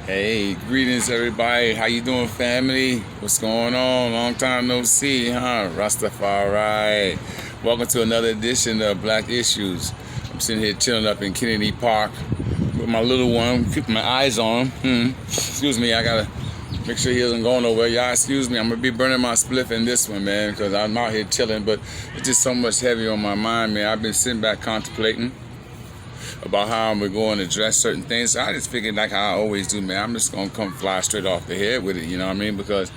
Hey, greetings everybody. How you doing, family? What's going on? Long time no see, huh? Rastafari. Welcome to another edition of Black Issues. I'm sitting here chilling up in Kennedy Park with my little one, keeping my eyes on him. Excuse me, I gotta make sure he doesn't go nowhere. Y'all excuse me, I'm gonna be burning my spliff in this one, man, because I'm out here chilling, but it's just so much heavy on my mind, man. I've been sitting back contemplating about how I'm going to address certain things. So I just figured, like how I always do, man, I'm just going to come fly straight off the head with it, you know what I mean? Because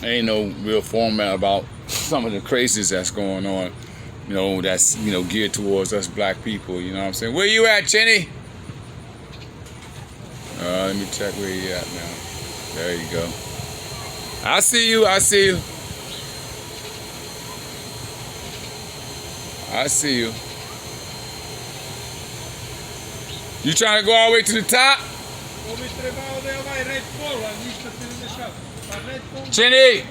there ain't no real format about some of the crazies that's going on, you know, that's, you know, geared towards us black people, you know what I'm saying? Where you at, Chinny? Let me check where you at now. There you go. I see you, I see you. I see you. You trying to go all the way to the top? Chinny!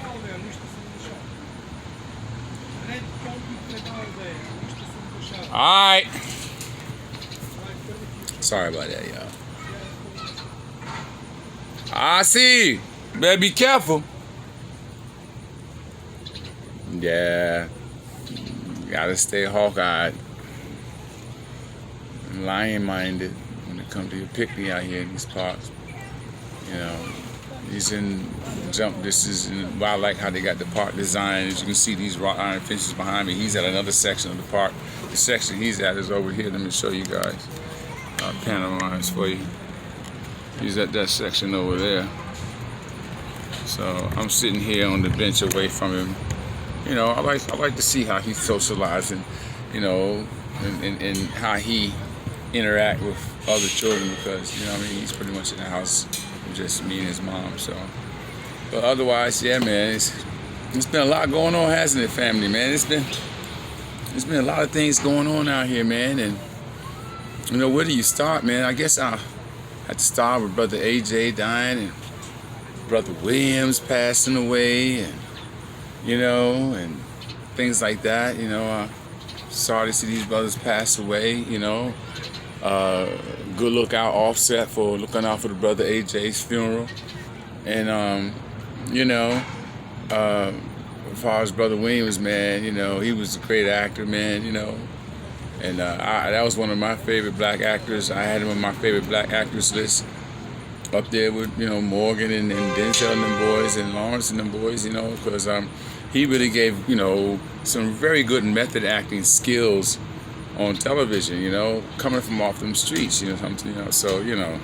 Alright. Sorry about that, y'all. I see you. Better be careful. Yeah. Gotta stay hawk-eyed. Lion-minded when it comes to your picnic out here in these parks. You know, he's in jump. This is I like how they got the park designed. As you can see, these wrought iron fences behind me. He's at another section of the park. The section he's at is over here. Let me show you guys. Panoramize for you. He's at that section over there. So I'm sitting here on the bench away from him. You know, I like to see how he's socializing. You know, and how he interact with other children, because, you know what I mean, he's pretty much in the house with just me and his mom. So, but otherwise, yeah, man, it's been a lot going on, hasn't it, family, man? It's been a lot of things going on out here, man. And you know, where do you start, man? I guess I had to start with Brother AJ dying and Brother Williams passing away, and you know, and things like that. You know, sorry to see these brothers pass away, you know. Good lookout Offset for looking out for the brother AJ's funeral. And, you know, as far as Brother Williams, man, you know, he was a great actor, man, you know. And that was one of my favorite black actors. I had him on my favorite black actors list, up there with, you know, Morgan and Denzel and them boys and Lawrence and them boys, you know, because he really gave, you know, some very good method acting skills on television, you know, coming from off them streets, you know, something, you know. So, you know,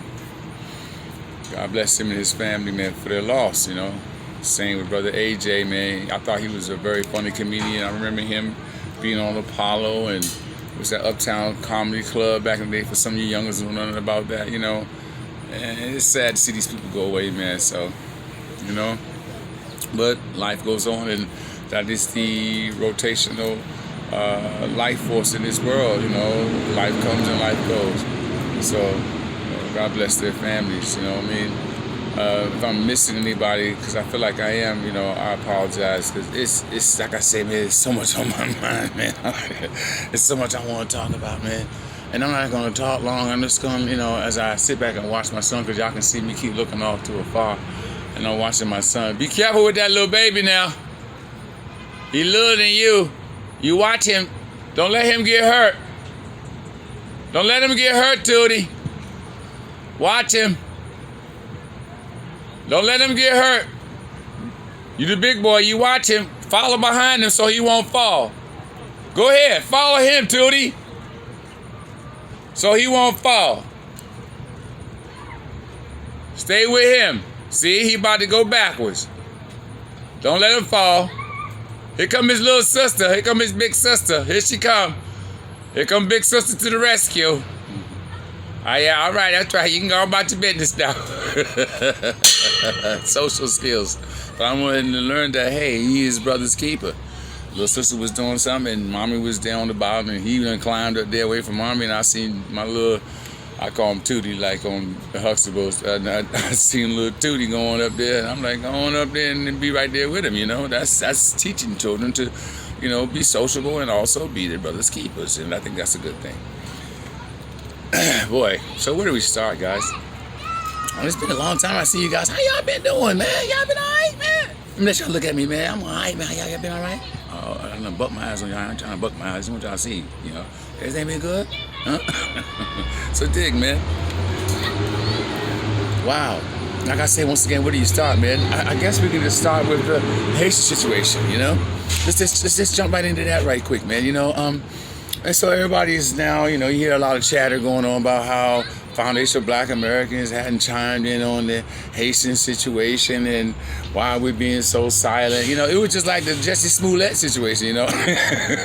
God bless him and his family, man, for their loss, you know. Same with Brother AJ, man. I thought he was a very funny comedian. I remember him being on Apollo, and it was that Uptown Comedy Club back in the day. For some of you youngers who know nothing about that, you know. And it's sad to see these people go away, man. So, you know, but life goes on, and that is the rotational life force in this world. You know, life comes and life goes. So, God bless their families. You know what I mean? If I'm missing anybody, because I feel like I am, you know, I apologize. Because it's like I say, man, there's so much on my mind, man. There's so much I want to talk about, man. And I'm not going to talk long. I'm just going to, you know, as I sit back and watch my son, because y'all can see me keep looking off to afar, and I'm watching my son. Be careful with that little baby now. He littler than you. You watch him. Don't let him get hurt. Don't let him get hurt, Tootie. Watch him. Don't let him get hurt. You the big boy. You watch him. Follow behind him so he won't fall. Go ahead. Follow him, Tootie, so he won't fall. Stay with him. See, he about to go backwards. Don't let him fall. Here come his little sister. Here come his big sister. Here she come. Here come big sister to the rescue. Oh yeah, all right, that's right. You can go about your business now. Social skills. But I wanted to learn that, hey, he is brother's keeper. Little sister was doing something, and mommy was there on the bottom, and he done climbed up there away from mommy, and I seen my little, I call him Tootie, like on the Huxtables. I seen little Tootie going up there, and I'm like, go on up there and be right there with him, you know. That's teaching children to, you know, be sociable and also be their brother's keepers, and I think that's a good thing. Boy, so where do we start, guys? Oh, it's been a long time I see you guys. How y'all been doing, man? Y'all been all right, man? Let y'all look at me, man. I'm all right, man. Y'all been all right? Oh, I done buck my eyes on y'all. I ain't trying to buck my eyes. I just want y'all to see, you know. Everything been good? Huh? So dig, man. Wow. Like I say, once again, where do you start, man? I guess we can just start with the Haitian situation, you know? Let's just jump right into that right quick, man, you know? And so everybody's now, you know, you hear a lot of chatter going on about how Foundation of Black Americans hadn't chimed in on the Haitian situation and why we're being so silent. You know, it was just like the Jesse Smollett situation, you know.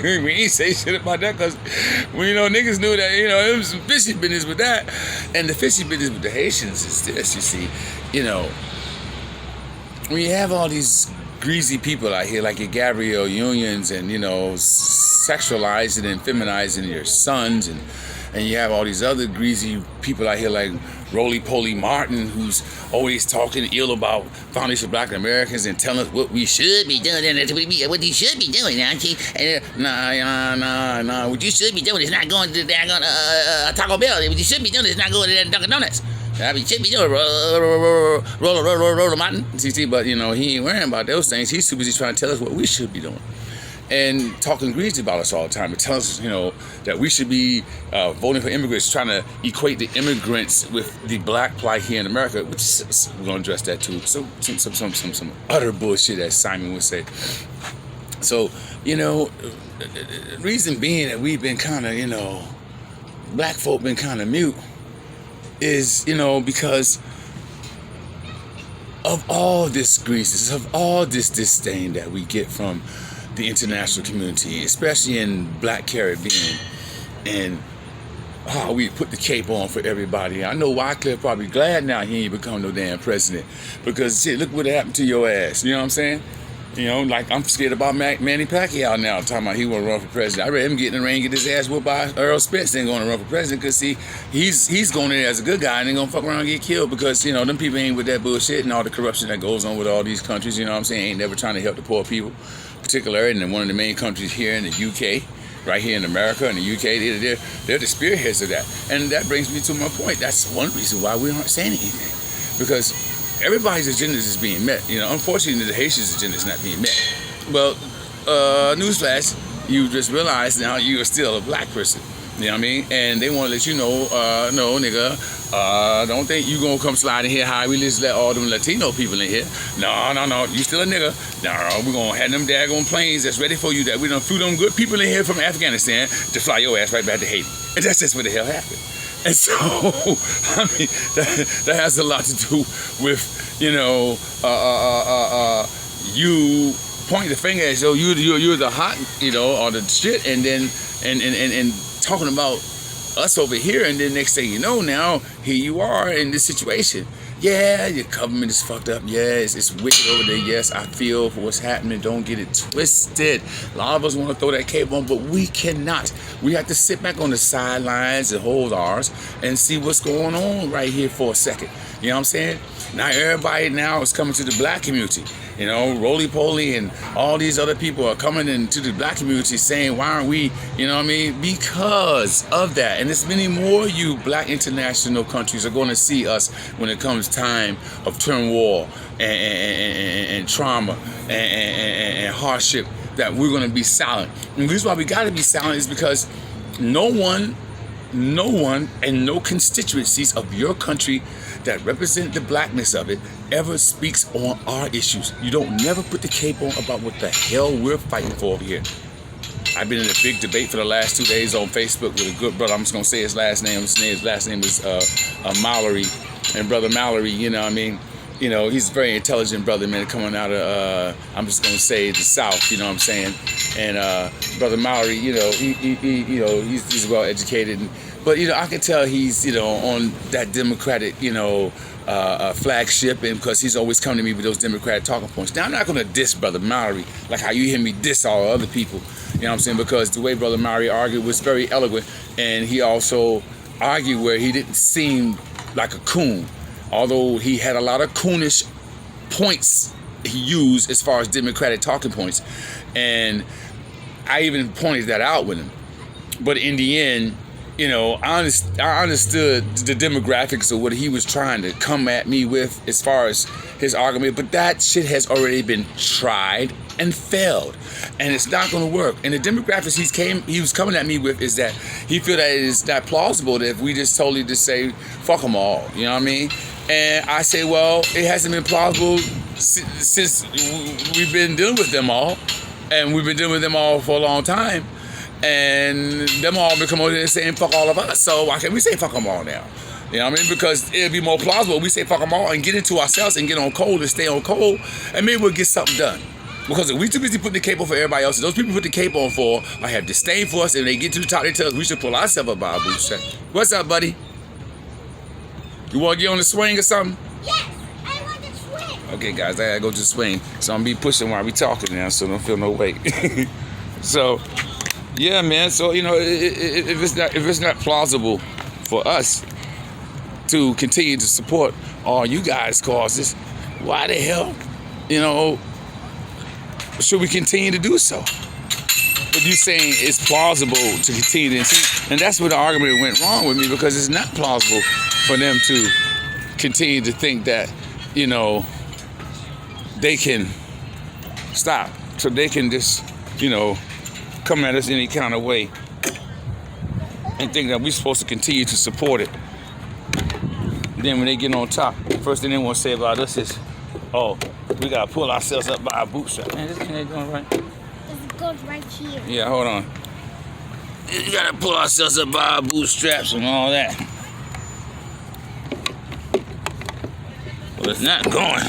We ain't say shit about that because, well, you know, niggas knew that, you know, it was some fishy business with that. And the fishy business with the Haitians is this, you see, you know, when you have all these greasy people out here like your Gabrielle Unions and, you know, sexualizing and feminizing your sons, and you have all these other greasy people out here like Roly Poly Martin, who's always talking ill about Foundation of Black Americans and telling us what we should be doing and what you should be doing. Nah. What you should be doing is not going to Taco Bell. What you should be doing is not going to Dunkin' Donuts. I mean, should be doing roll Martin. See, but you know he ain't worrying about those things. He's too busy trying to tell us what we should be doing. And talking greasy about us all the time. It tells us, you know, that we should be voting for immigrants, trying to equate the immigrants with the black plight here in America, which is, we're going to address that too. So some utter bullshit, as Simon would say. So, you know, the reason being that we've been kind of, you know, black folk been kind of mute is, you know, because of all this greasiness, of all this disdain that we get from the international community, especially in Black Caribbean, and how we put the cape on for everybody. I know Wycliffe probably glad now he ain't become no damn president, because shit, look what happened to your ass. You know what I'm saying? You know, like I'm scared about Manny Pacquiao now, talking about he want to run for president. I read him getting in the ring, get his ass whooped by Earl Spence, ain't going to run for president, because see, he's going in there as a good guy and ain't going to fuck around and get killed, because, you know, them people ain't with that bullshit and all the corruption that goes on with all these countries, you know what I'm saying, ain't never trying to help the poor people, particularly in one of the main countries here in the UK, right here in America and the UK, they're the spearheads of that. And that brings me to my point. That's one reason why we aren't saying anything, because everybody's agenda is being met. You know, unfortunately, the Haitians' agenda is not being met. Well, newsflash, you just realized now you are still a black person. You know what I mean? And they want to let you know, no, nigga, don't think you gonna come slide in here high. We just let all them Latino people in here. No, you still a nigga. No, we're gonna have them daggone planes that's ready for you, that we done flew them good people in here from Afghanistan to fly your ass right back to Haiti. And that's just what the hell happened. And so, I mean, that has a lot to do with, you know, you point the finger as though you're the hot, you know, or the shit, and then and talking about us over here, and then next thing you know, now here you are in this situation. Yeah, your government is fucked up. Yeah, it's wicked over there. Yes, I feel for what's happening. Don't get it twisted. A lot of us want to throw that cape on, but we cannot. We have to sit back on the sidelines and hold ours and see what's going on right here for a second. You know what I'm saying? Now everybody now is coming to the black community. You know, Roly Poly and all these other people are coming into the black community saying, why aren't we, you know what I mean? Because of that. And there's many more you black international countries are going to see us when it comes time of turmoil and trauma and hardship, that we're going to be silent. And the reason why we got to be silent is because no one and no constituencies of your country that represent the blackness of it ever speaks on our issues. You don't never put the cape on about what the hell we're fighting for over here. I've been in a big debate for the last 2 days on Facebook with a good brother. I'm just gonna say his last name. His last name is Mallory. And Brother Mallory, you know what I mean? You know, he's a very intelligent brother, man, coming out of, I'm just going to say, the South, you know what I'm saying? And Brother Mallory, you know, he's well educated. But, you know, I can tell he's, you know, on that Democratic, you know, flagship, and because he's always coming to me with those Democratic talking points. Now, I'm not going to diss Brother Mallory like how you hear me diss all other people, you know what I'm saying? Because the way Brother Mallory argued was very eloquent, and he also argued where he didn't seem like a coon. Although he had a lot of coonish points he used as far as Democratic talking points. And I even pointed that out with him. But in the end, I understood the demographics of what he was trying to come at me with as far as his argument, but that shit has already been tried and failed, and it's not going to work. And the demographics he was coming at me with is that he feel that it is not plausible that if we just totally just say fuck them all, you know what I mean? And I say, well, it hasn't been plausible since we've been dealing with them all, and we've been dealing with them all for a long time. And them all become over there saying fuck all of us. So why can't we say fuck them all now? You know what I mean? Because it'd be more plausible if we say fuck them all and get into ourselves and get on cold and stay on cold, and maybe we'll get something done. Because if we too busy putting the cape on for everybody else, and those people put the cape on for, I have disdain for us, and they get to the top, they tell us we should pull ourselves up by our bootstraps. What's up, buddy? You want to get on the swing or something? Yes, I want to swing. Okay, guys, I gotta go to the swing, so I'm gonna be pushing while we talking now, so don't feel no weight. So. Yeah, man. So if it's not plausible for us to continue to support all you guys' causes, why the hell, should we continue to do so? But you saying it's plausible to continue to see, and that's where the argument went wrong with me, because it's not plausible for them to continue to think that they can stop, so they can just come at us any kind of way and think that we're supposed to continue to support it. Then when they get on top, first thing they want to say about us is, oh, we got to pull ourselves up by our bootstraps. Man, this thing ain't doing right. It goes right here. Yeah, hold on. You got to pull ourselves up by our bootstraps and all that. Well, it's not going.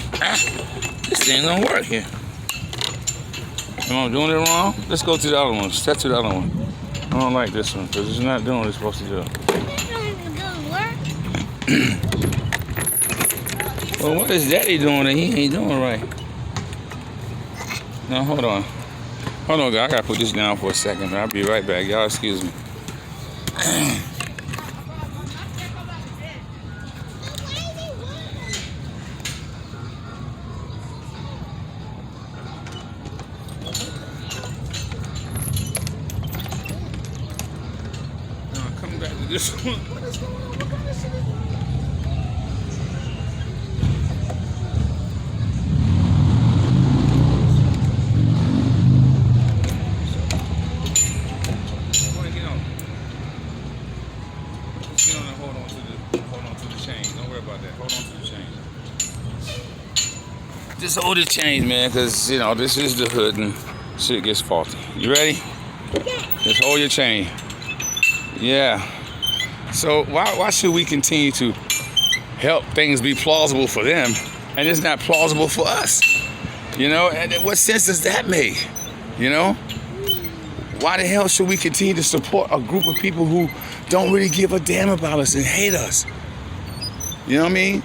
This thing don't work here. Am I doing it wrong? Let's go to the other one. Step to the other one. I don't like this one because it's not doing what it's supposed to do. Well, what is Daddy doing that he ain't doing right? Now, hold on. Hold on, guys. I gotta put this down for a second. I'll be right back. Y'all excuse me. This one. What is going on? What kind of shit is this? Get on. Just get on and hold on to the chain. Don't worry about that. Hold on to the chain. Just hold the chain, man, because this is the hood and shit gets faulty. You ready? Yeah. Just hold your chain. Yeah. So why should we continue to help things be plausible for them and it's not plausible for us? And what sense does that make? Why the hell should we continue to support a group of people who don't really give a damn about us and hate us? You know what I mean?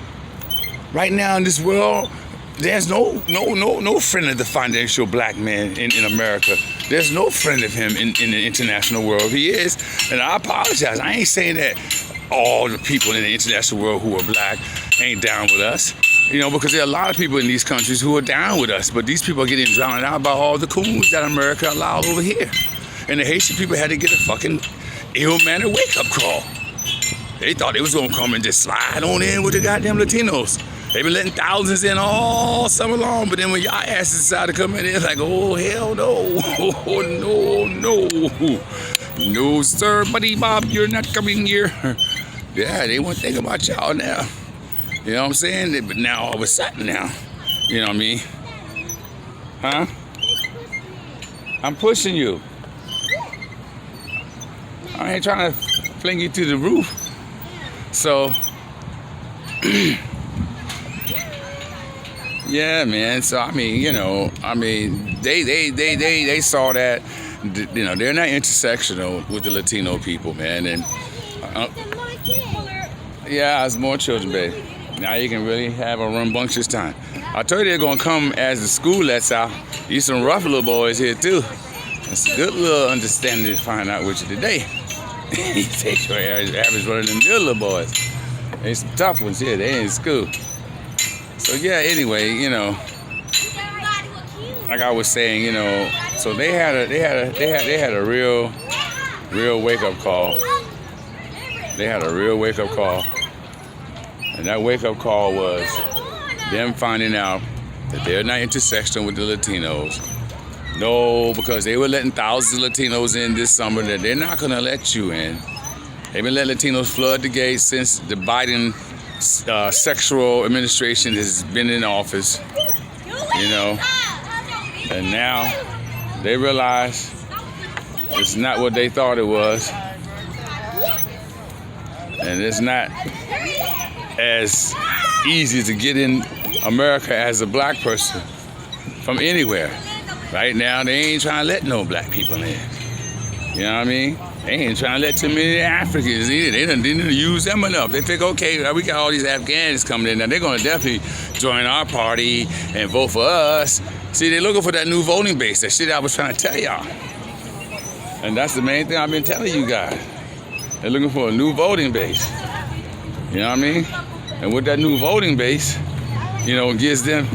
Right now in this world, there's no friend of the financial black man in America. There's no friend of him in the international world. If he is, and I apologize. I ain't saying that all the people in the international world who are black ain't down with us. Because there are a lot of people in these countries who are down with us, but these people are getting drowned out by all the coons that America allowed over here. And the Haitian people had to get a fucking ill-mannered wake-up call. They thought they was gonna come and just slide on in with the goddamn Latinos. They been letting thousands in all summer long, but then when y'all asses decide to come in, it's like, oh, hell no. Oh, no. No, sir, buddy Bob, you're not coming here. Yeah, they won't think about y'all now. You know what I'm saying? But now, all of a sudden now, you know what I mean? Huh? I'm pushing you. I ain't trying to fling you through the roof. So, yeah, man. So they saw that, they're not intersectional with the Latino people, man. And yeah, it's more children, baby. Now you can really have a rambunctious time. I told you they're gonna come as the school lets out. You some rough little boys here too. It's a good little understanding to find out with you today. You take your average one of them good little boys. There's some tough ones here. They in school. So yeah. Anyway, like I was saying, so they had a real wake up call. They had a real wake-up call. And that wake-up call was them finding out that they're not intersectional with the Latinos. No, because they were letting thousands of Latinos in this summer that they're not going to let you in. They've been letting Latinos flood the gates since the Biden sexual administration has been in office, you know. And now they realize it's not what they thought it was. And it's not as easy to get in America as a black person from anywhere. Right now, they ain't trying to let no black people in. You know what I mean? They ain't trying to let too many Africans in. They didn't use them enough. They think, okay, we got all these Afghans coming in now. They're going to definitely join our party and vote for us. See, they're looking for that new voting base. That shit I was trying to tell y'all. And that's the main thing I've been telling you guys. They're looking for a new voting base. You know what I mean? And with that new voting base, you know, it gives them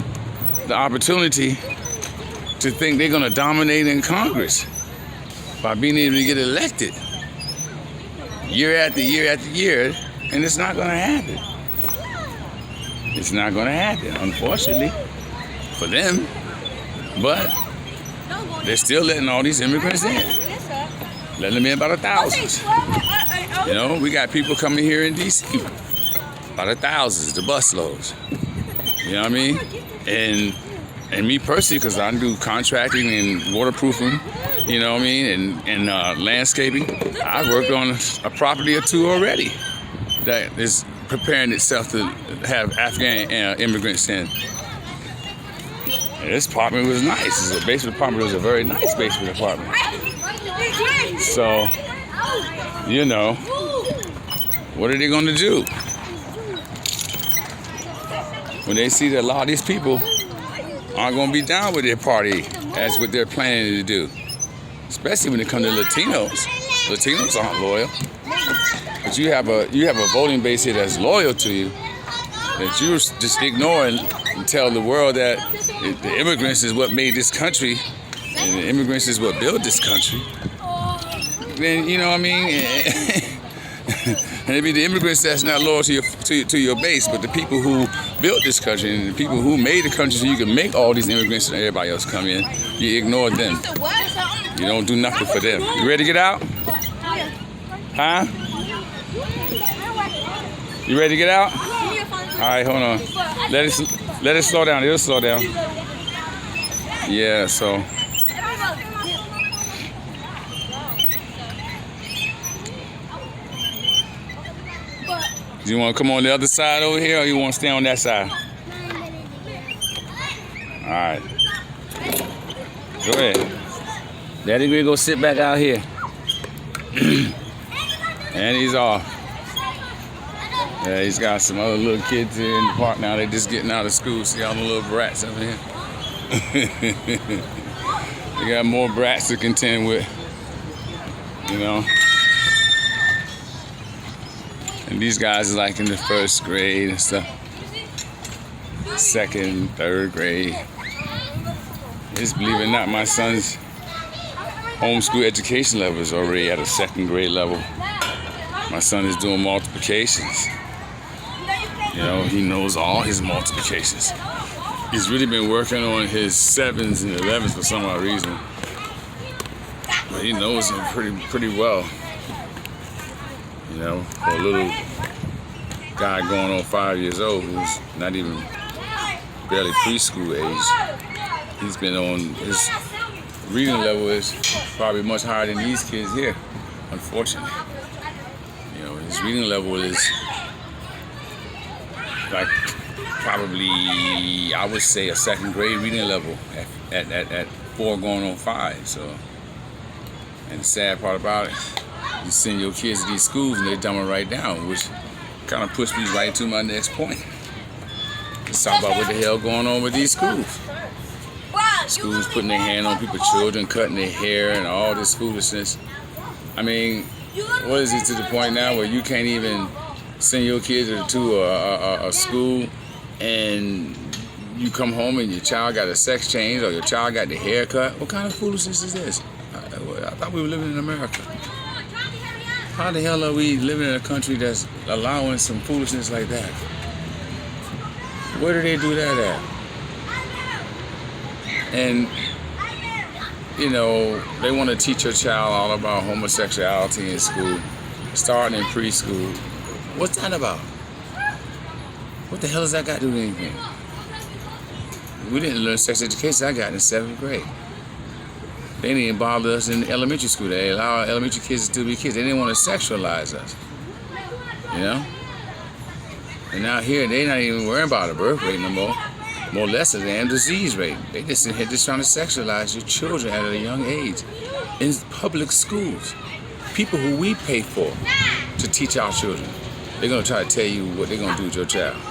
the opportunity to think they're going to dominate in Congress by being able to get elected year after year after year, and it's not going to happen. It's not going to happen, unfortunately, for them. But they're still letting all these immigrants in. Letting them in by the thousands. You know, we got people coming here in D.C. by the thousands, the busloads. You know what I mean? And me personally, because I do contracting and waterproofing, you know what I mean, and landscaping, I've worked on a property or two already that is preparing itself to have Afghan immigrants in. And this apartment was nice. It's a basement apartment. It was a very nice basement apartment. So, you know, what are they going to do when they see that a lot of these people aren't going to be down with their party as what they're planning to do? Especially when it comes to Latinos. Latinos aren't loyal. But you have a voting base here that's loyal to you, that you just ignore and tell the world that the immigrants is what made this country, and the immigrants is what built this country. Then, you know what I mean? And it'd be the immigrants that's not loyal to your base, but the people who built this country and the people who made the country so you can make all these immigrants and everybody else come in, you ignore them. You don't do nothing for them. You ready to get out? Huh? You ready to get out? All right, hold on. Let it slow down. It'll slow down. Yeah, so. Do you want to come on the other side over here, or you want to stay on that side? All right. Go ahead. Daddy gonna go sit back out here. And he's off. Yeah, he's got some other little kids here in the park now. They're just getting out of school. See all the little brats over here? They got more brats to contend with, you know. And these guys are like in the first grade and stuff. Second, third grade. Just believe it or not, my son's homeschool education level is already at a second grade level. My son is doing multiplications. You know, he knows all his multiplications. He's really been working on his 7s and 11s for some odd reason. But he knows them pretty well. You know, for a little guy going on 5 years old who's not even barely preschool age, he's been on, his reading level is probably much higher than these kids here, unfortunately. You know, his reading level is like probably, I would say, a second grade reading level at 4 going on 5. So, and the sad part about it, you send your kids to these schools and they dumb it right down, which kind of pushed me right to my next point. Let's talk about what the hell going on with these schools. Schools putting their hand on people's children, cutting their hair, and all this foolishness. I mean, what is it to the point now where you can't even send your kids to a school and you come home and your child got a sex change or your child got the haircut? What kind of foolishness is this? I thought we were living in America. How the hell are we living in a country that's allowing some foolishness like that? Where do they do that at? And, you know, they want to teach your child all about homosexuality in school, starting in preschool. What's that about? What the hell has that got to do with anything? We didn't learn sex education. I got in the 7th grade. They didn't even bother us in elementary school. They allowed elementary kids to still be kids. They didn't want to sexualize us, you know? And now here, they're not even worrying about a birth rate no more lesser than disease rate. They just in here just trying to sexualize your children at a young age in public schools. People who we pay for to teach our children. They're going to try to tell you what they're going to do with your child.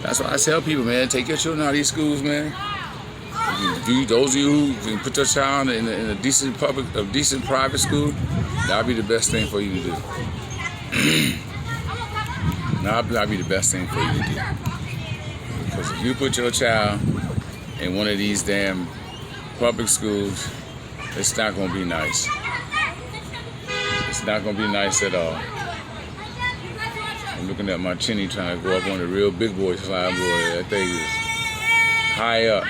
That's why I tell people, man, take your children out of these schools, man. Those of you who can put your child in a decent private school, that'll be the best thing for you to do. That'll be the best thing for you to do. Because if you put your child in one of these damn public schools, it's not going to be nice. It's not going to be nice at all. I'm looking at my chinny trying to go up on the real big boy slide board. That thing is high up.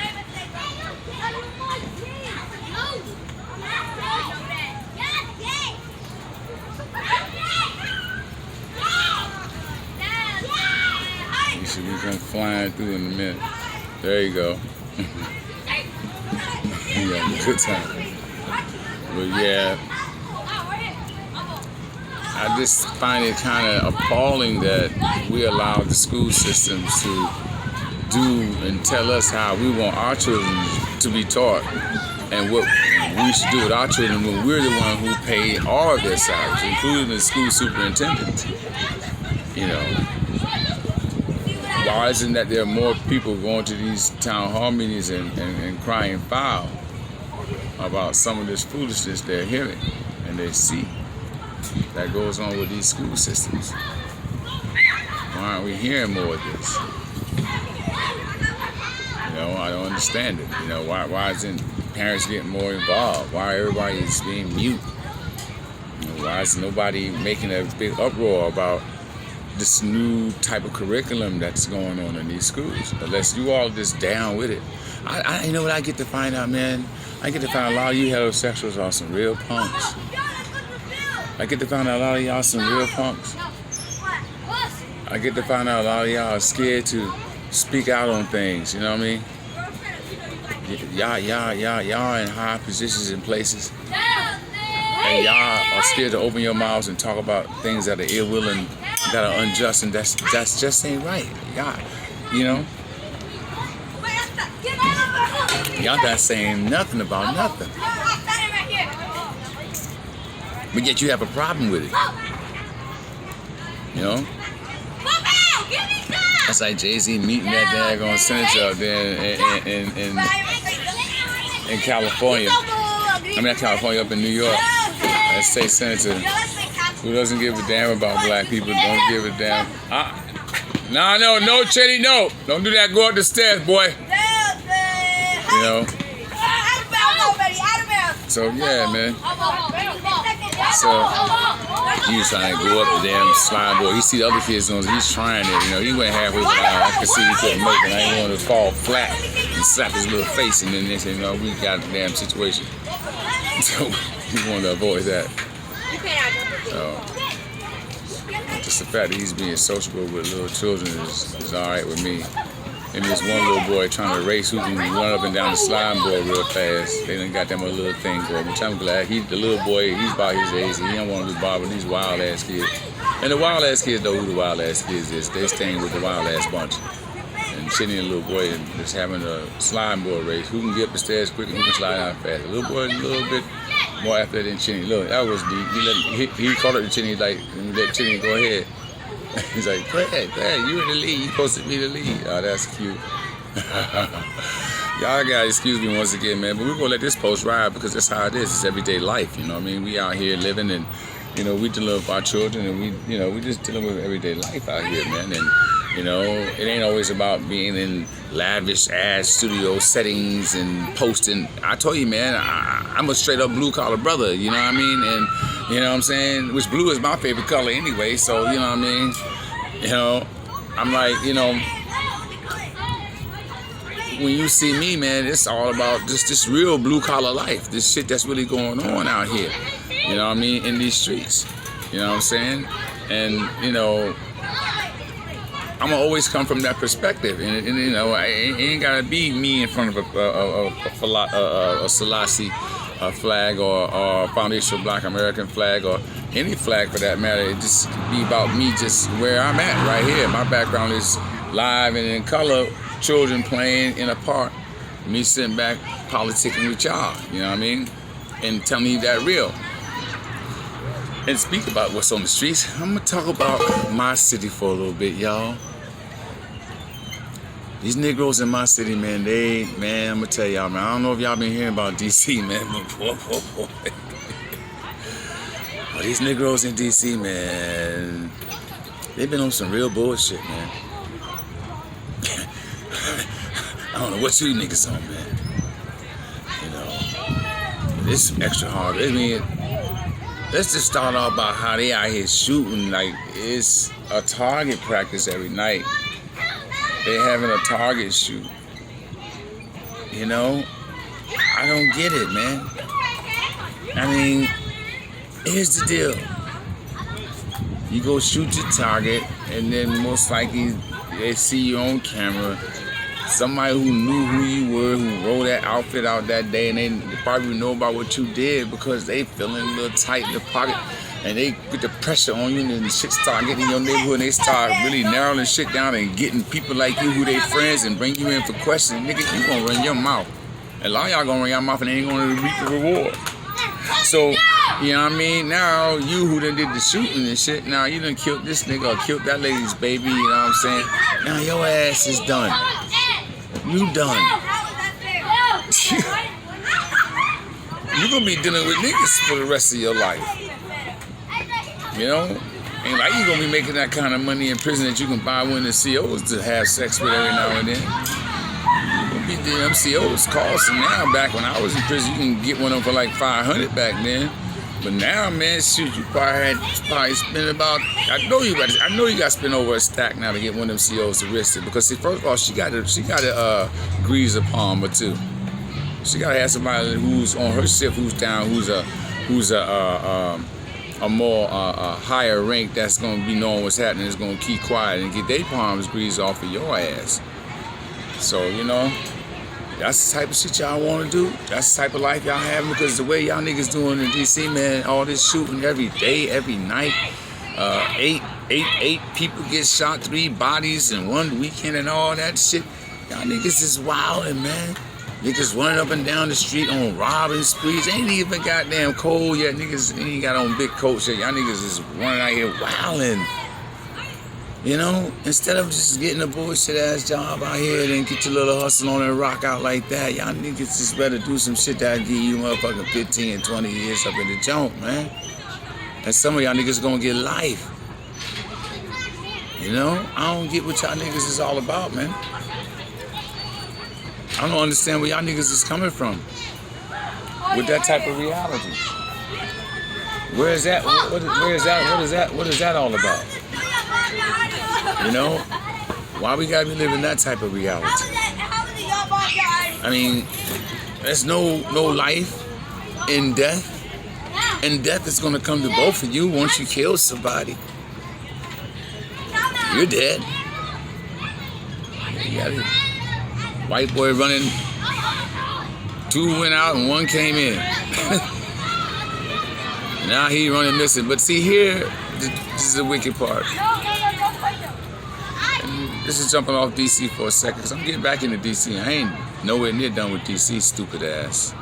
You should be come flying through in a minute. There you go. You having a good time. But yeah, I just find it kind of appalling that we allow the school systems to do and tell us how we want our children to be taught and what we should do with our children when we're the one who pay all of their salaries, including the school superintendents. You know, why isn't that there are more people going to these town hall meetings and crying foul about some of this foolishness they're hearing and they see that goes on with these school systems? Why aren't we hearing more of this? You know, I don't understand it. You know, why isn't parents getting more involved? Why everybody is being mute? You know, why is nobody making a big uproar about this new type of curriculum that's going on in these schools? Unless you all just down with it. You know what I get to find out, man? I get to find a lot of you heterosexuals are some real punks. I get to find out a lot of y'all some real punks. I get to find out a lot of y'all are scared to speak out on things, you know what I mean? Y'all in high positions and places. And y'all are scared to open your mouths and talk about things that are ill will and that are unjust, and that's just ain't right. Y'all, you know? Y'all not saying nothing about nothing. But yet you have a problem with it. You know? That's like Jay-Z meeting that daggone senator out there in California. I mean, not California, up in New York. That state senator who doesn't give a damn about black people, don't give a damn. No, Chetty, no. Don't do that. Go up the stairs, boy. You know? So, yeah, man. So, he was trying to go up the damn slide board. He see the other kids doing it. He's trying it. You know, he went halfway down. I could see he couldn't make it. I didn't want to fall flat and slap his little face. And then they said, no, we got a damn situation. So, he wanted to avoid that. So, just the fact that he's being sociable with little children is all right with me. And this one little boy trying to race who can run up and down the slide board real fast. They done got them a little thing for him, which I'm glad. The little boy, he's about his age. He don't want to be bothered with these wild ass kids. And the wild ass kids know who the wild ass kids is. They staying with the wild ass bunch. And Chinny and the little boy is having a slide board race. Who can get up the stairs quick and who can slide down fast. The little boy is a little bit more athletic than Chinny. Look, that was deep. He called up to Chinny like, and let Chinny go ahead. He's like, go ahead, you're in the lead. You're supposed to be the lead. Oh, that's cute. Y'all gotta excuse me once again, man, but we're gonna let this post ride because that's how it is. It's everyday life, you know what I mean? We out here living and, you know, we dealing with our children and we just dealing with everyday life out here, man. And You know, it ain't always about being in lavish ass studio settings and posting. I told you, man, I'm a straight up blue collar brother. You know what I mean? And you know what I'm saying? Which blue is my favorite color anyway. So you know what I mean? You know, I'm like, you know, when you see me, man, it's all about just this real blue collar life. This shit that's really going on out here. You know what I mean? In these streets. You know what I'm saying? And you know, I'm gonna always come from that perspective, and you know, it ain't gotta be me in front of a Selassie flag or Foundation Black American flag or any flag for that matter. It just be about me, just where I'm at right here. My background is live and in color, children playing in a park, me sitting back politicking with y'all. You know what I mean? And telling you that real. And speak about what's on the streets. I'm gonna talk about my city for a little bit, y'all. These Negroes in my city, man, I'm gonna tell y'all, man, I don't know if y'all been hearing about DC, man, but boy. But these Negroes in DC, man, they've been on some real bullshit, man. I don't know what you niggas on, man. You know, it's extra hard. I mean, let's just start off about how they out here shooting like it's a target practice every night. They having a target shoot. You know, I don't get it, man. I mean, here's the deal. You go shoot your target, and then most likely they see you on camera. Somebody who knew who you were, who rolled that outfit out that day, and they probably know about what you did because they feeling a little tight in the pocket, and they get the pressure on you, and then shit start getting in your neighborhood, and they start really narrowing shit down and getting people like you who they friends and bring you in for questions. Nigga, you gonna run your mouth. And a lot of y'all gonna run your mouth and they ain't gonna reap the reward. So, you know what I mean? Now, you who done did the shooting and shit, now you done killed this nigga or killed that lady's baby, you know what I'm saying? Now your ass is done. You done. You gonna be dealing with niggas for the rest of your life. You know? Ain't like you gonna be making that kind of money in prison that you can buy one of the COs to have sex with every now and then. You gonna be the MCOs costing now. Back when I was in prison, you can get one of them for like $500 back then. But now, man, shoot, you probably spend about. I know you got to spend over a stack now to get one of them COs arrested. Because see, first of all, she got to grease a palm or two. She got to have somebody who's on her shift, who's down, who's a more higher rank that's gonna be knowing what's happening, is gonna keep quiet and get their palms greased off of your ass. So you know. That's the type of shit y'all want to do. That's the type of life y'all having, because the way y'all niggas doing in DC, man, all this shooting every day, every night. Eight people get shot, 3 bodies in one weekend and all that shit. Y'all niggas is wildin', man. Niggas running up and down the street on robbing sprees. Ain't even goddamn cold yet. Niggas ain't got on big coats yet. Y'all niggas is running out here wildin'. You know, instead of just getting a bullshit ass job out here and get your little hustle on and rock out like that, y'all niggas just better do some shit that'll give you motherfucking 15 and 20 years up in the junk, man. And some of y'all niggas gonna get life. You know, I don't get what y'all niggas is all about, man. I don't understand where y'all niggas is coming from with that type of reality. Where is that? What is that all about? You know, why we gotta be living that type of reality? I mean, there's no life in death, and death is gonna come to both of you once you kill somebody. You're dead. You got it. White boy running, 2 went out and 1 came in. Now he running missing. But see here, this is the wicked part. This is jumping off DC for a second, because I'm getting back into DC. I ain't nowhere near done with DC, stupid ass.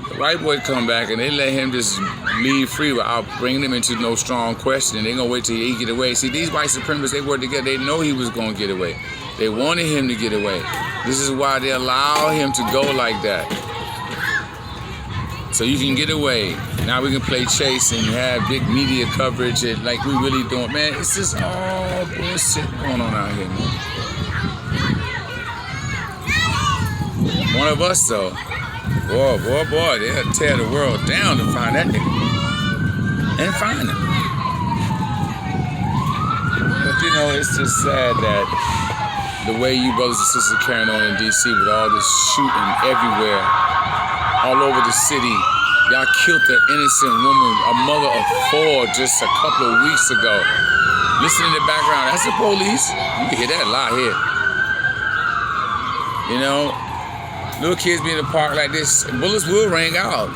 The white boy come back and they let him just leave free without bringing him into no strong question. And they gonna wait till he get away. See, these white supremacists, they work together. They know he was gonna get away. They wanted him to get away. This is why they allow him to go like that. So you can get away. Now we can play chase and have big media coverage and like we really doing. Man, it's just all this shit going on out here, man. One of us, though. Boy, they'll tear the world down to find that nigga. And find him. But, you know, it's just sad that the way you brothers and sisters are carrying on in D.C. with all this shooting everywhere, all over the city. Y'all killed an innocent woman, a mother of 4, just a couple of weeks ago. Listen in the background. That's the police. You can hear that a lot here. You know, little kids be in the park like this, bullets will ring out.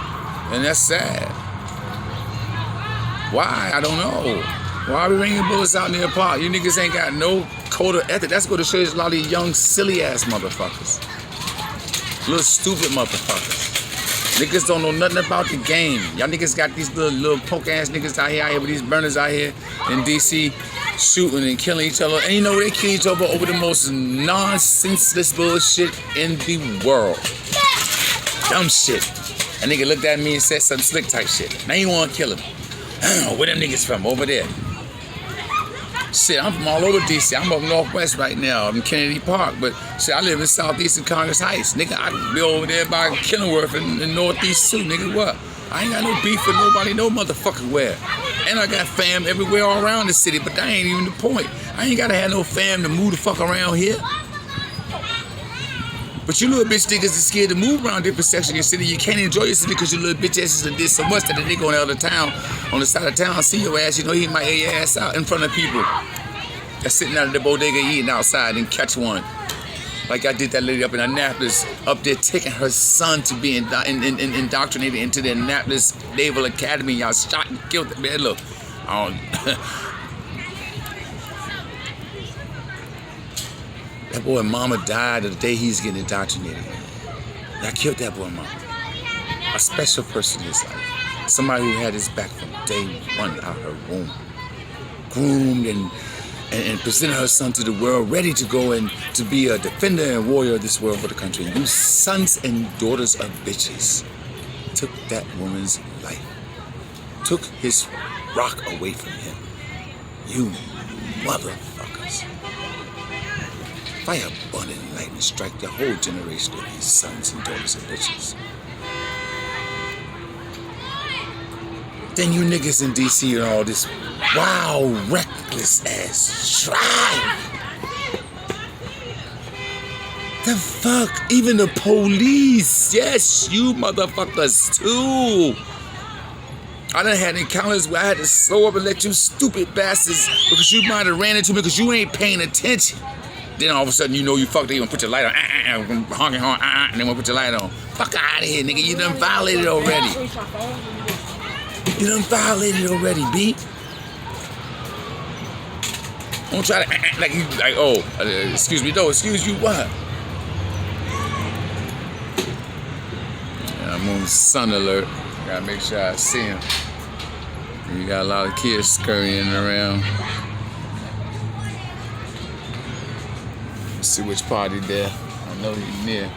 And that's sad. Why? I don't know. Why are we ringing bullets out in the park? You niggas ain't got no code of ethic. That's going to show you a lot of these young, silly-ass motherfuckers. Little stupid motherfuckers. Niggas don't know nothing about the game. Y'all niggas got these little punk-ass niggas out here with these burners out here in D.C. shooting and killing each other. And you know, they kill each other over the most nonsenseless bullshit in the world. Dumb shit. A nigga looked at me and said some slick type shit. Now you want to kill him. Where them niggas from? Over there. Shit, I'm from all over D.C. I'm up northwest right now. I'm in Kennedy Park. But shit, I live in southeastern Congress Heights. Nigga, I be over there by Kenilworth in northeast too. Nigga, what? I ain't got no beef with nobody, no motherfucking where. And I got fam everywhere all around the city. But that ain't even the point. I ain't gotta have no fam to move the fuck around here. But you little bitch niggas is scared to move around different sections of your city. You can't enjoy yourself because your little bitch asses did so much that the nigga on the other town, on the side of town, see your ass, you know he might air your ass out in front of people that's sitting out of the bodega eating outside and catch one. Like I did that lady up in Annapolis, up there taking her son to be indoctrinated into the Annapolis Naval Academy. Y'all shot and killed the man. Look, I don't... That boy mama died the day he's getting indoctrinated. I killed that boy mama. A special person in his life. Somebody who had his back from day one out her womb. Groomed and presented her son to the world, ready to go and to be a defender and warrior of this world for the country. You sons and daughters of bitches took that woman's life. Took his rock away from him. You motherfuckers. Fire, burn, and lightning strike the whole generation of these sons and daughters of bitches. Then you niggas in D.C. and all this wild, reckless ass drive. The fuck? Even the police. Yes, you motherfuckers too. I done had encounters where I had to slow up and let you stupid bastards because you might have ran into me because you ain't paying attention. Then all of a sudden, you know you fucked it, you gonna put your light on, honking, and then gonna put your light on. Fuck out of here, nigga, you done violated already. You done violated already, B. Don't try to act like you, like, oh, excuse me, though, excuse you, what? Yeah, I'm on sun alert. Gotta make sure I see him. You got a lot of kids scurrying around. See which party there. I know he's near.